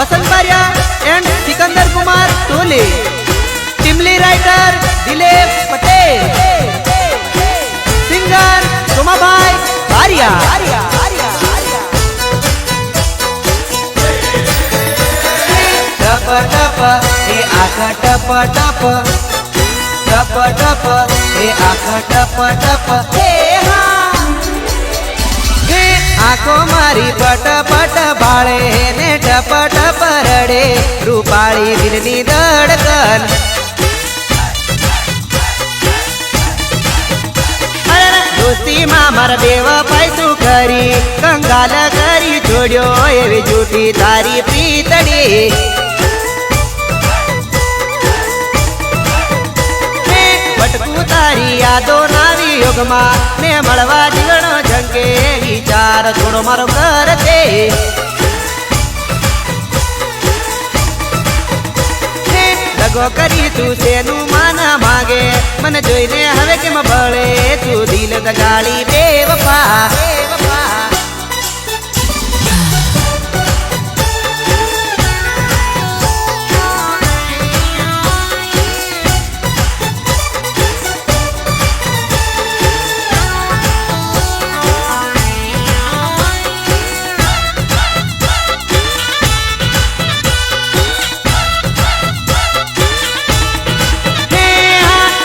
वसंत बारिया and Sikandar Kumar टोले, Timli writer Dilip Patel, singer Somabhai बारिया। टप टप हे आखा टप टप, टप टप हे आखा टप टप, हे हाँ हे आँखो मारी पट पट बाळे ने टप टप रडे, रूपाळी दिलनी धडकन। दोस्ती मार बेवफाई तू करी, कंगाल करी छोड्यो एवी झूठी तारी प्रीतड़ी। भटकू तारी यादो नावी युगमा ने मळवा जीवनो झंके, विचार थोड़ो मारो करते। लगो करी तू सेनु माना मागे, मन जोईने हवे केम बळे तू दिल दगाड़ी बेवफा।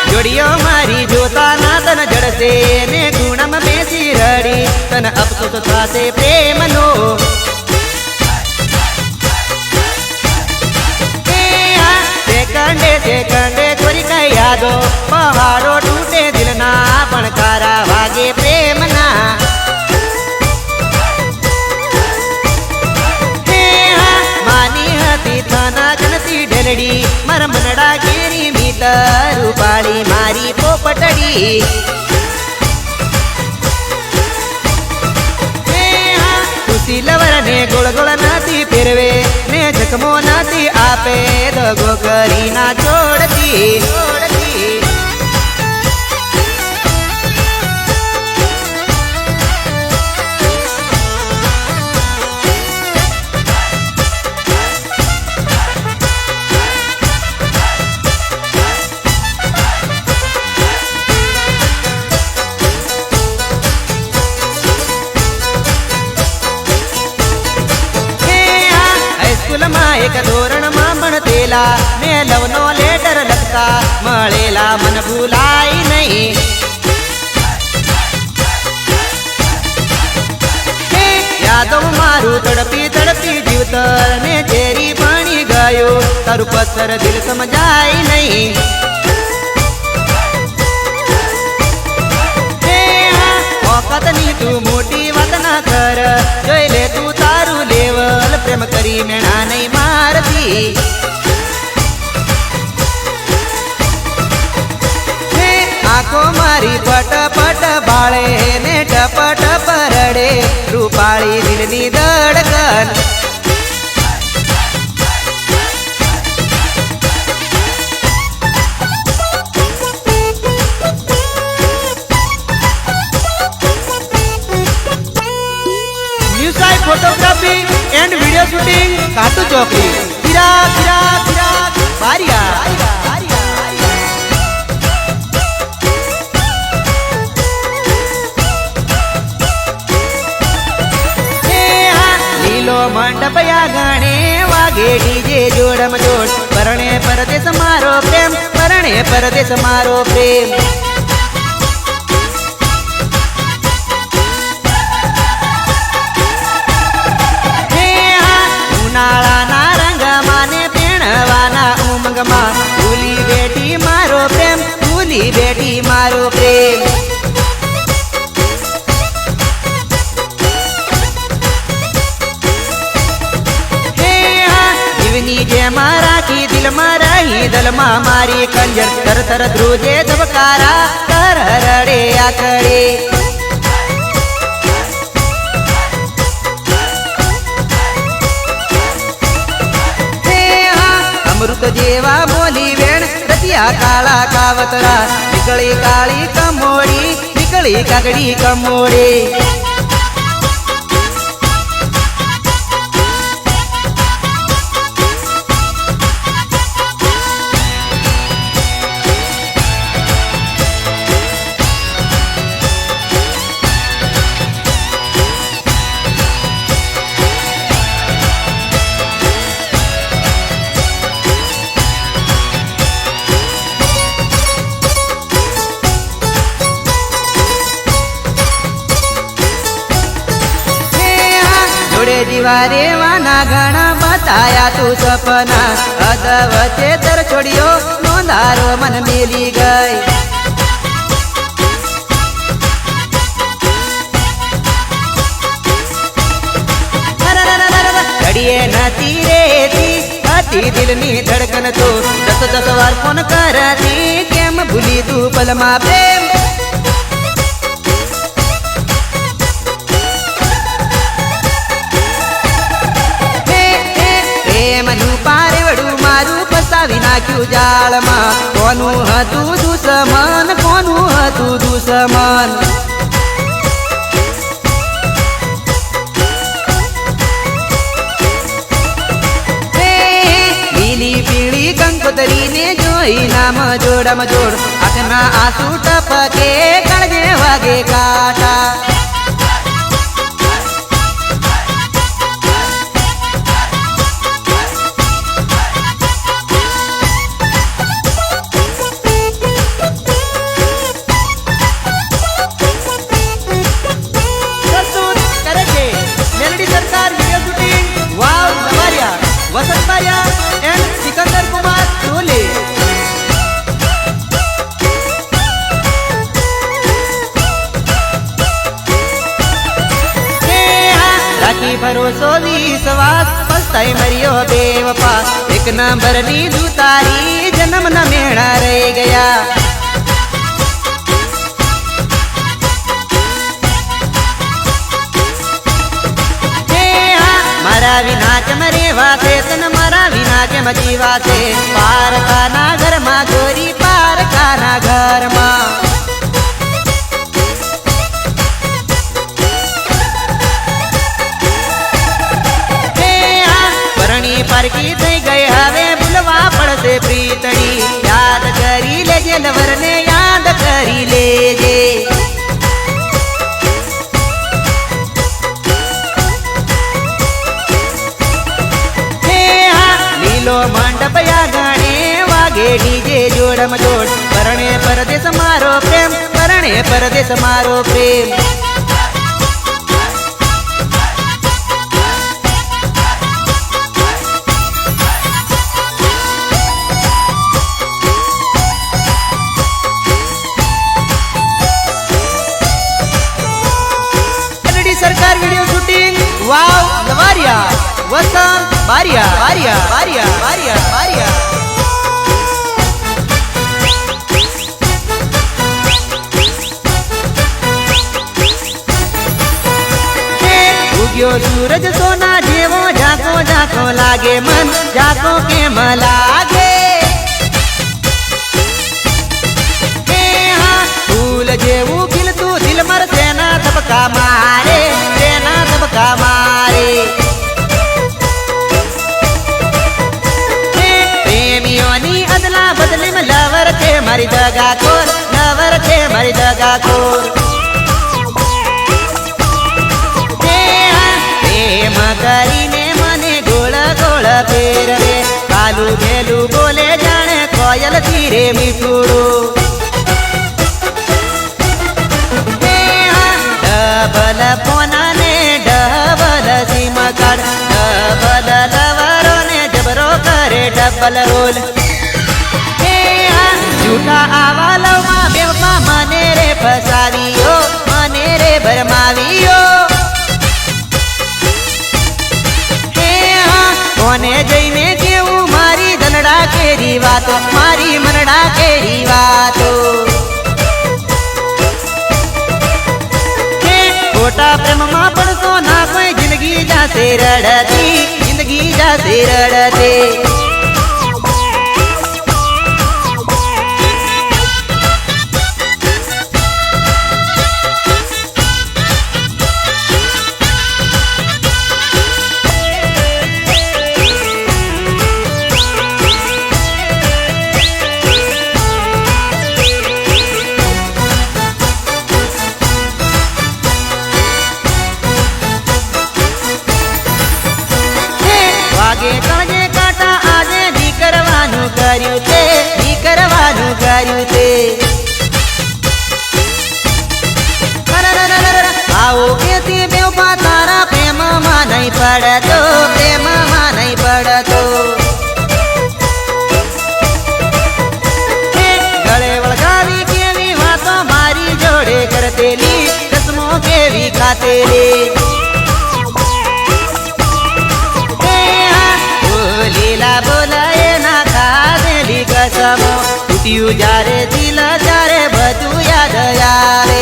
जोड़ियो मारी जोता ना तन जड़से ने गुणम बेसी रड़ी, तन अफसोस थासे प्रेम नो। सेकंडे छोरी का यादो, पहाड़ो टूटे दिल ना बनकारा भागे प्रेम ना। मानी हती थाना जनती ढेलड़ी, मर मनड़ा गिरी मीतर रूपाली मारी पोपटड़ी। खुशी लवर ने गोल गोल नाती फिरवे, ने जखमो नाती आपे, दगो करी ना छोड़ती। एक धोरण में भणतेला, ने लवनो लेटर लखता, मळेला मन भूलाई नहीं। यादव मारू तड़पी तड़पी जीवतर, ने तेरी पानी गयो तारू पत्थर दिल समझाई नहीं। औकात नी तू मोटी वात ना कर, जोई ले तू तारू लेवल, प्रेम करी मेणा नहीं मारती। आँखो मारी पट पट बाळे ने टप टप रडे, रूपाळी दिलनी धडकन। फोटोग्राफी एंड वीडियो शूटिंग काटू चौकड़ी, फिरा फिरा फिरा बारिया। लीलो मंडप या गाने वागे डीजे जोड़म जोड़, परणे परदेस मारो प्रेम, परणे परदेस मारो प्रेम। उनाळाना रंगमा ने पेणवाना उमंगमा, भूली बेटी मारो प्रेम, भूली बेटी मारो प्रेम। जीवनी जे मारा की दिल माराही दलमा मारी कंजर, थर थर ध्रुजे धबकारा, कर रडे आकड़े। अमृत जेवा बोली वेण, रतिया काला कावतरा, निकली काली कमोड़ी, निकली कागड़ी कमोड़ी। જીવારે વાના ઘણા બતાયા તું સપના અદવચે તર છોડ્યો નોંધારો મન મેલી ગઈ ઘડીએ નથી રેતી હતી દિલની ધડકન તો 10 વાર ફોન કરતી કેમ ભૂલી તું પલમાં પ્રેમ પ્રેમનું પારેવડું મારું ફસાવી નાખ્યું જાળમાં કોનું હતું દુશ્મન કોનું હતું દુશ્મન કંકોતરીને જોઈ નામ જોડામાં જોડ આંખના આંસુ ટપકે કાળજે વાગે કાંટા મેલડી સરકાર વિડિયો શૂટિંગ વાવ લવારિયા વસંત બારિયા એન્ડ સિકંદર કુમાર ટોલે રાખી ભરોસો વિશ્વાસ પસ્તાઈ મર્યો બેવફા એક નંબરની દુતારી જન્મના મેળા રહી ગયા મારા વિના કેમ રેવાશે તને મારા વિના કેમ જીવાશે પારકાના ઘરમાં ગોરી પારકાના ઘરમાં પરણી પારકી થઈ ગઈ હવે ભૂલવા પડશે પ્રીતણી યાદ કરી લેજે લવરને યાદ કરી લેજે મંડપ યાગણે વાગે ડીજે જોડમ જોડ પરણે પરદેશ મારો પ્રેમ પરણે પરદેશ મારો પ્રેમ મેલડી સરકાર વિડિયો શૂટિંગ વાવ લવારિયા વસંત બારિયા બારિયા બારિયા બારિયા બારિયા ઉગ્યો સૂરજ સોના જેવો ઝાંકો ઝાંકો લાગે મન ઝાંકો કેમ લાગે ફૂલ જેવું ખીલતું દિલ મર સેના ધબકા મારે સેના ધબકા મારે અદલા બદલી માં લવર છે મારી દગા ખોર લવર છે મારી દગા ખોર પ્રેમ કરીને મને ગોળ ગોળ ફેરવે કાલું ભેલું બોલે જાણે કોયલ ધીરે મીઠુડું ડબલ ફોના ને ડબલ સીમ કાર્ડ ડબલ લવરો ને જબરો કરે ડબલ રોલ જૂઠા આવા લવમાં બેવમાં મને રે ફસાવ્યો મને રે ભરમાવ્યો કોને જઈને કેવું મારી દલડા કેરી વાતો મારી મનડા કેરી વાતો ખોટા પ્રેમમાં પડશો ના કોઈ જિંદગી જાશે રડતી જિંદગી જાશે રડતી વાગે કાજે પડતો પ્રેમમાં નહીં પડતો ગળે વળગાવી કેવી વાતો મારી જોડે કરતેલી કસમો કેવી ખાતેલી લીલા બોલાએ ના ખાધેલી કસમો તૂટ્યું જ્યારે દિલ ત્યારે બધું યાદ આવે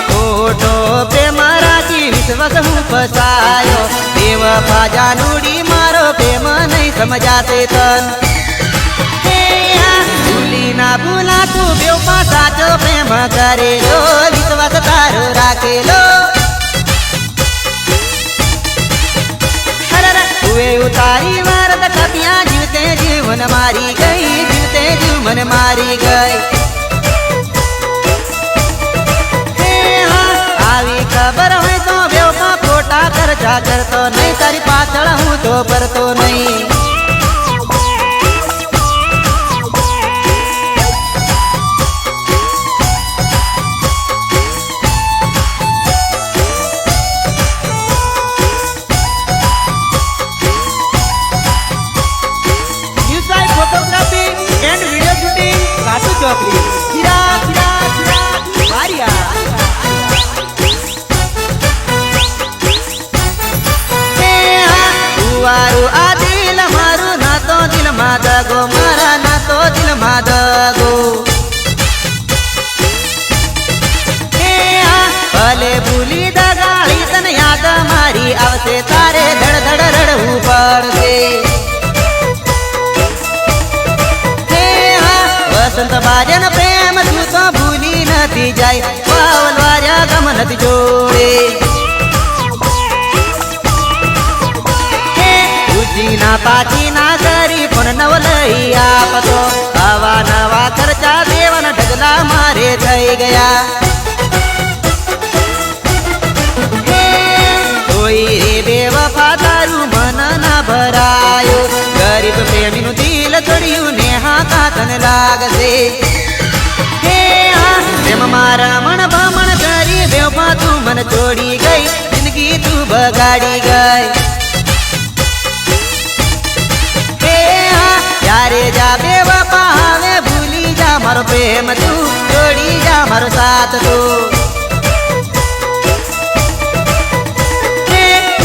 ખોટો પ્રેમ રાખી વિશ્વાસ હું ફસાયો બેવફા જાનુડી મારો પ્રેમ નહીં સમજાતે તન ભૂલી ના ભૂલા તું બેવફા સાચો પ્રેમ કરેલો વિશ્વાસ તારો રાખેલો ઉતારી વારત કપિયા જીવતે જીવન મારી ગઈ જીવતે જીવન મારી ગઈ આવી ખબર હોય તો બેવફા ખોટા ખર્ચા કરતો નહીં તારી પાછળ હું તો પરતો નહીં ચોકડી ખીરા ખીરા ખીરા મારિયા તુવારું આ દિલ મારું ના તો દિલમાં દગો મારા ના તો દિલમાં દગો ભલે ભૂલી દગાળી તને યાદ મારી આવશે તારે ધડ ધડ રડવું પડશે વસંત બાજન પ્રેમ તું તો ભૂલી નથી જાય પાવલ વાર્યા ગમ નથી જોડે ઉજી ના પાછી ના કરી પણ નવ લઈ આપતો આવા નવા ખર્ચા દેવાના ઢગલા મારે થઈ ગયા કોઈ રે બેવફા તારું મન ના ભરાયો ગરીબ પ્રેમીનું દિલ તોડ્યું ને હા તને લાગશે પ્રેમ મારા મણ ભમણ કરી બેવફા તું મન છોડી ગઈ જિંદગી તું બગાડી ગઈ ત્યારે જા બેવફા હવે ભૂલી જા મારો પ્રેમ તું છોડી જા મારો સાથ તું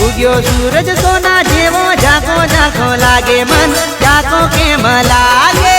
ઉગ્યો સૂરજ સોના જેવો ઝાંખો ઝાંખો લાગે મન ઝાંખો કેમ લાગે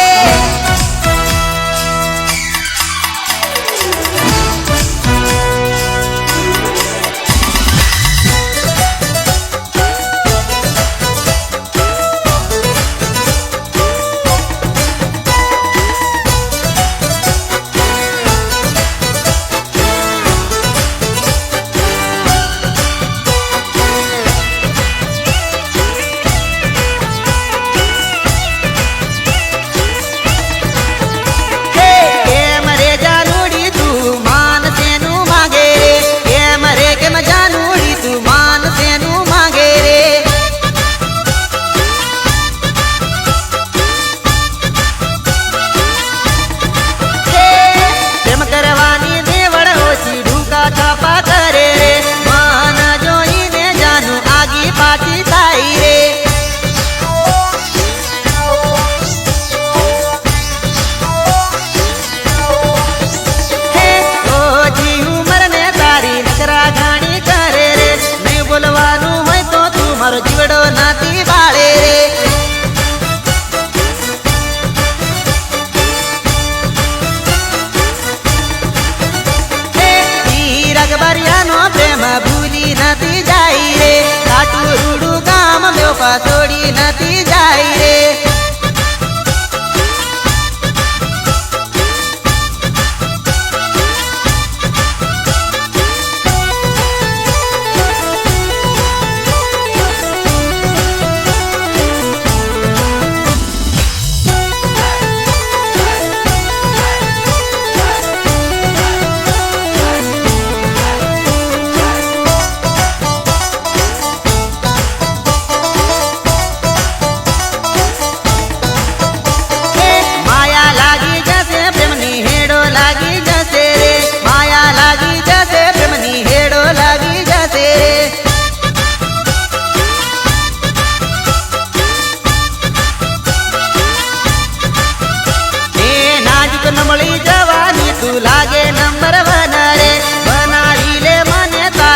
જીવડો નાતી બાળે રે રગબરિયાનો પ્રેમ ભૂલી નથી જાય રે કાટું રૂડું ગામ બેવફા છોડી નથી જાય રે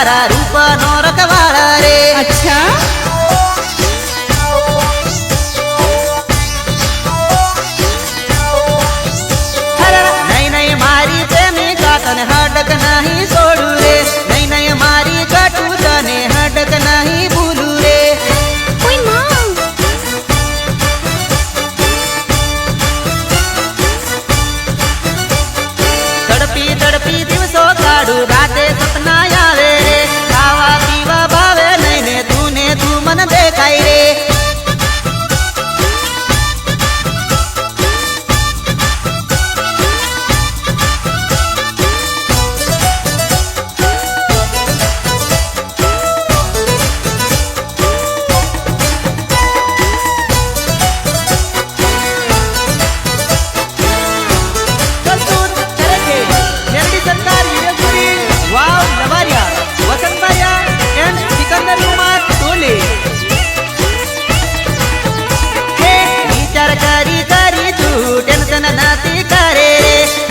તારા રૂપનો રખવાળ રે. અચ્છા નહીં નહીં મારી પ્રેમિકા તને હડક નહીં છોડું રે. નહીં નહીં મારી કટું તને હડક નહીં ભૂલું રે. ઓય માં તડપી તડપી દિવસો કાઢું રાતે સપના આવે રે. ખાવા પીવા ભાવે નહીં ને તું મને દેખાય રે. નથી કરે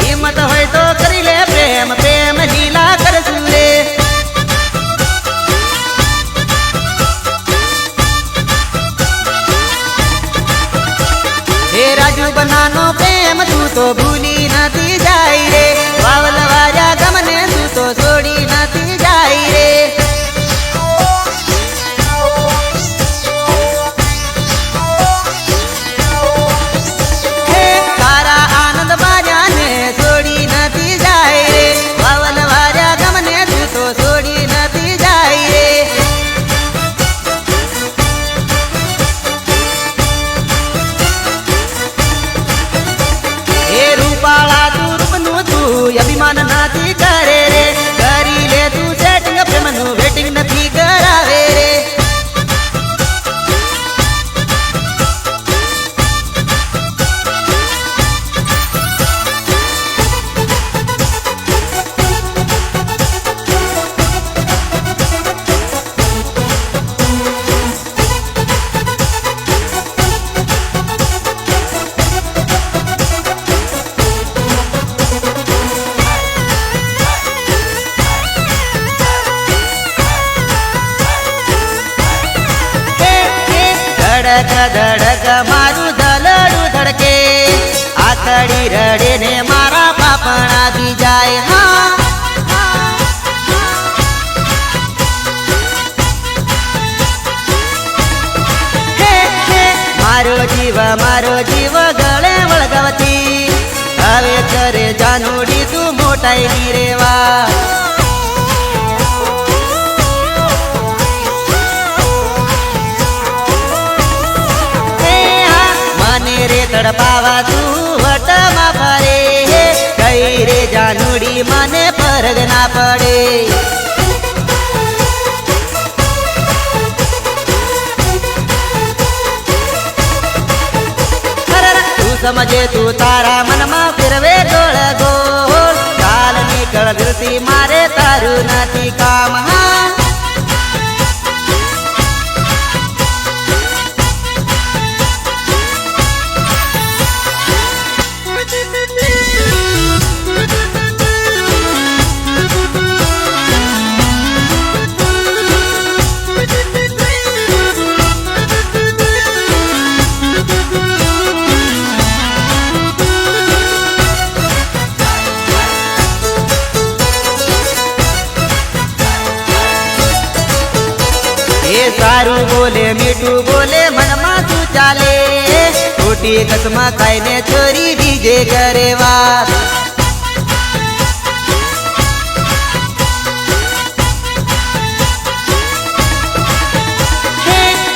હિંમત હોય તો કરી લે પ્રેમ પ્રેમ લીલા કરશું રે. હે રાજુ બનાનો પ્રેમ તું તો ભૂલી નથી જાય રે. વાવલ વાજા ગમને તું તો છોડી નથી જાય રે. અભિમાન નથી કરે રે. કરી લે તું સેટિંગ પ્રેમનું વેટિંગ નથી કરાવે રે. ધડક ધડક મારું ધલડું ધડકે આતડી રડે ને મારા પાપણા બી જાય. હા હે હે મારો જીવ ગળે વળગાવતી હવે કરે જાનુડી તું મોટાઈ ની રેવા. રે તડપાવા તું વટમાં ફરે કઈ રે જાનુડી મને ફરક ના પડે. તું સમજે તું તારા મનમાં ફેરવે ગોળ ગોળ. ચાલ નીકળ દિલથી મારે તારું નથી કામ. હા સારું બોલે મીઠું બોલે મનમાં તું ચાલે. ખોટી કસમાં ખાઈને ચોરી બીજે કરે વાત.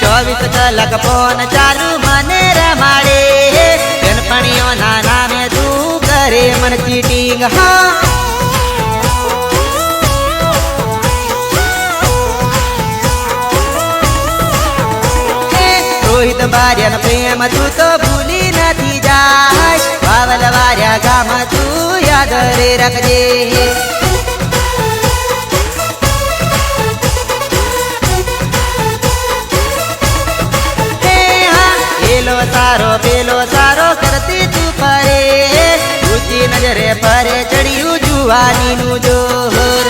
24 કલાક ફોન ચાલુ મને રમાડે. ગણપણીઓના નામે તું કરે મન ચીટિંગ. હા રોહિત બાર્યા પ્રેમ તું તો ભૂલી નથી જાય. વાવલ વાર્યા ગામ તું યાદ રે રાખજે. પેલો સારો પેલો સારો કરતી તું ફરે. ઊંચી નજરે ફરે ચડ્યું જુવાનીનું જોર.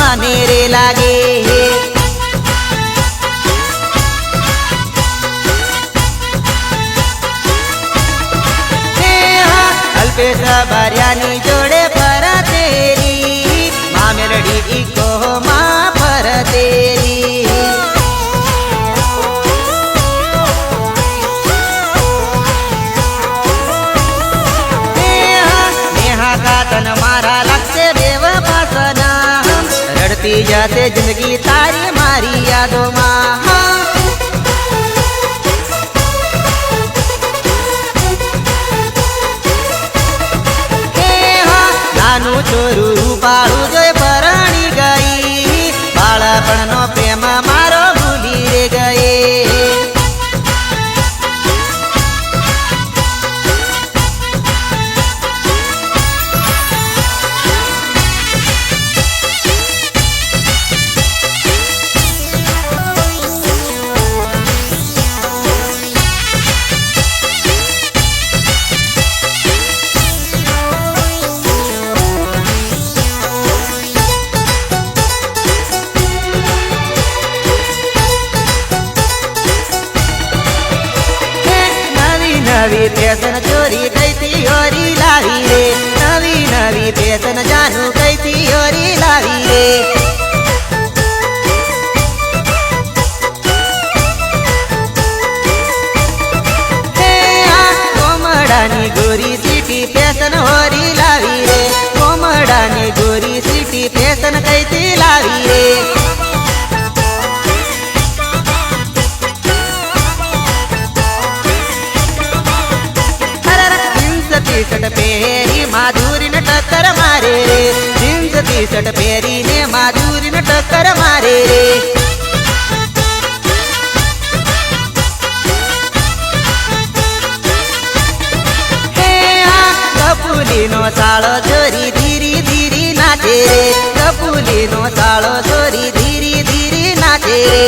મને રે લાગે અલ્પેશ બારિયાની જોડે ફરતેરી મા મેલડી ઈકો માં ફરતેરી નેહા કાતન મારા લાગશે દેવ પાસના રડતી જશે જિંદગી તારી મારી યાદોમાં નાનું છોરું રૂપાળું જોઈ પરણી ગઈ બાળપણનો પ્રેમ મારો ભૂલી રે ગઈ નવી ફેશન ચોરી કઈથી ઓરી લાવી રે નવી નવી ફેશન જાનું કઈથી ઓરી લાવી રે કોમડાની ગોરી સીટી ફેશન હોરી લાવી રે કોમડાની ગોરી સીટી ફેશન કઈથી લાવી રે ટી-શર્ટ પહેરી માધુરીને ટક્કર મારે રે જીન્સ ટી-શર્ટ પહેરીને માધુરીને ટક્કર મારે રે કપૂલીનો સાળો ચોરી ધીરી ધીરી નાચે રે કપૂલીનો સાળો ચોરી ધીરી ધીરી નાચે રે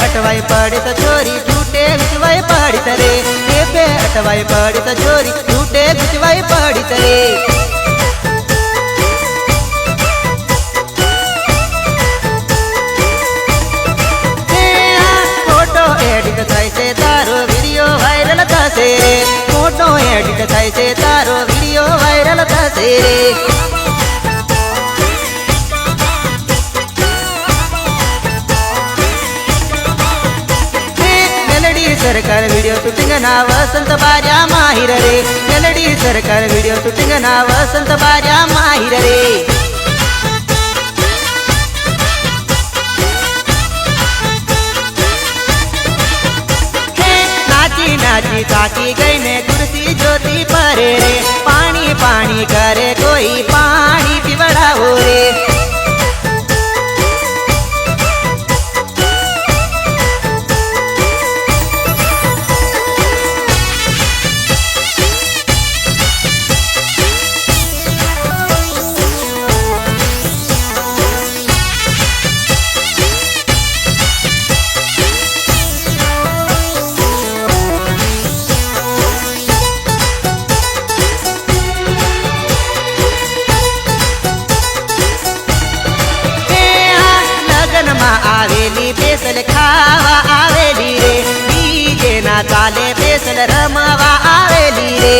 અટવાઈ પડી તો ચોરી છૂટે ગુચવાઈ પડી તરે એ બે અટવાઈ પડી તો ચોરી છૂટે ગુચવાઈ પડી તરે ફોટો એડિટ થાય છે તારો વિડીયો વાયરલ થશે રે ફોટો એડિટ થાય છે તારો વિડીયો વાયરલ થશે રે સરકાર વિડીયો શૂટિંગ ના વસંત બાર્યા માહિર રે મેલડી સરકાર વિડીયો શૂટિંગ ના વસંત બાર્યા માહિર રે નાચી નાચી થાકી ગઈને ખુરશી જોતી પરે રે પાણી પાણી કરે કોઈ પાણી પીવડાવો રે 'પેસલ ખાવા આવેલી રે, ડીજે ના તાલે 'પેસલ રમવા આવેલી રે.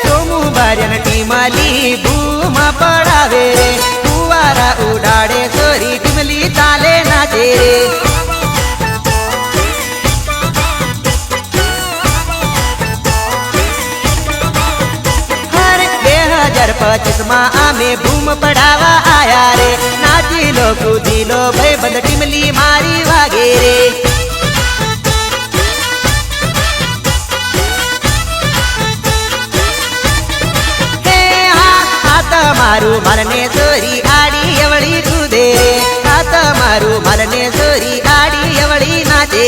સોમુબારિયાની ટીમલી બૂમ પડાવે રે, ફુવારા ઉડાડે સોરી ટીમલી તાલે નાચે રે. પચીસમાં અમે બૂમ પડાવા આયા રે, નાચી લો કૂદી લો ભાઈ બંધ ટીમલી મારી વાગે રે. તમારું મારને સોરી આડી અવળી કૂદે રે આ તમારું મારને સોરી આડી અવળી નાચે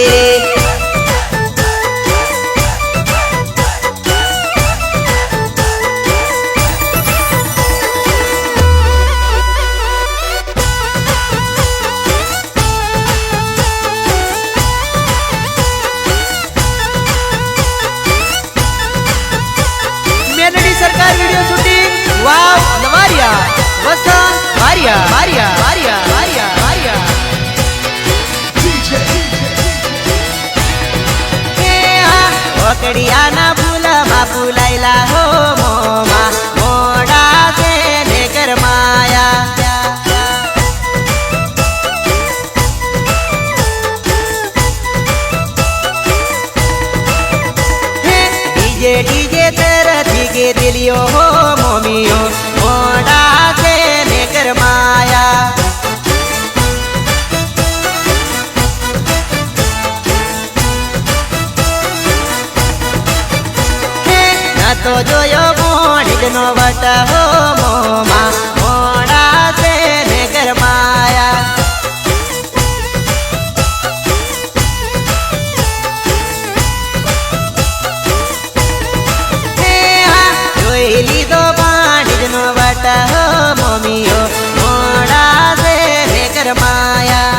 મેલડી સરકાર વિડિયો શૂટિંગ વાવ નવારિયા વસંત વારિયા વારિયા વારિયા વારિયા વારિયા ઓકડિયાના ફૂલમાં ફૂલાયેલા હો મોમાં મોડા છે ને ગરમાયા ડીજે ડીજે તરથી કે દિલિયો હો મોમીઓ મોડા છે ને ગરમાયા તો જોયો મોઢીનો વટ હો મોમાં મોડા છે ને ગરમાયા જોઈ લીધો મોઢીનો વટ હો મોમીઓ મોડા છે ને ગરમાયા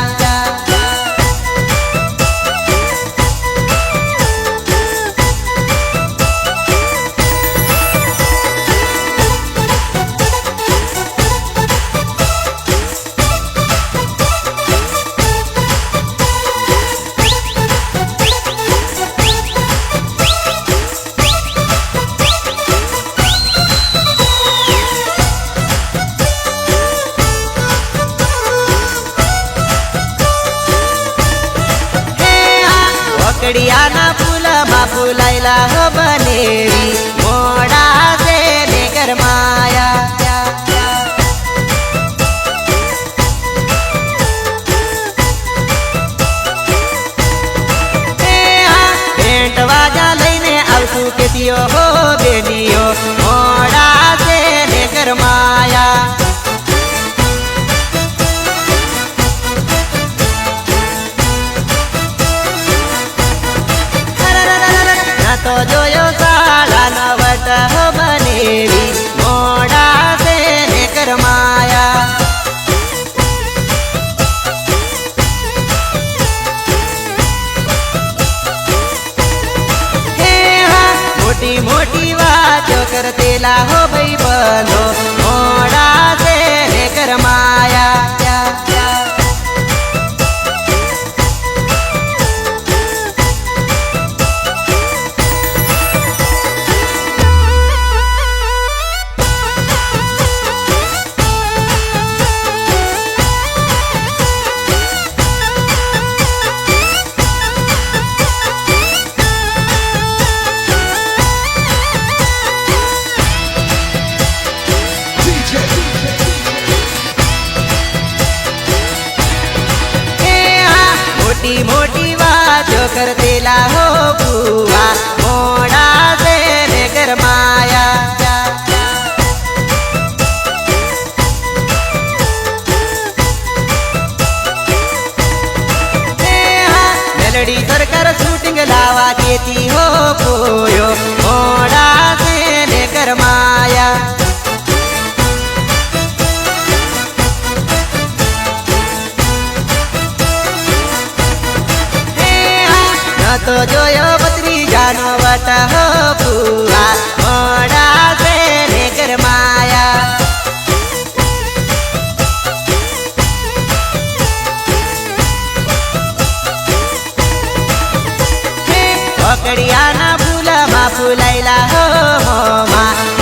ઓકડિયાના ફૂલમાં ફૂલાયેલા હો બનેવી મોડા છે ને ગરમાયા પેન્ટ વાજા લઈને આવશું કેતીઓ હો બેનીઓ મોડા છે ને ગરમાયા તો જોયો સાળાનો વટ હો બનેવી મોડા છે ને ગરમાયા મોટી મોટી વાતો કરતેલા હો ભાઈ બંધો મોડા છે ને ગરમાયા મોટી મોટી વાતો કરતેલા હો બુઆ મોડા છે ને ગરમાયા મેલડી સરકાર શૂટિંગ લાવા કેતી હો પોયો મોડા છે ને ગરમાયા તો જોયો ભત્રીજાનો વટ હો બુઆ મોડા છે ને ગરમાયા ઓકડિયાના ફૂલમાં ફૂલાયેલા હો મોમાં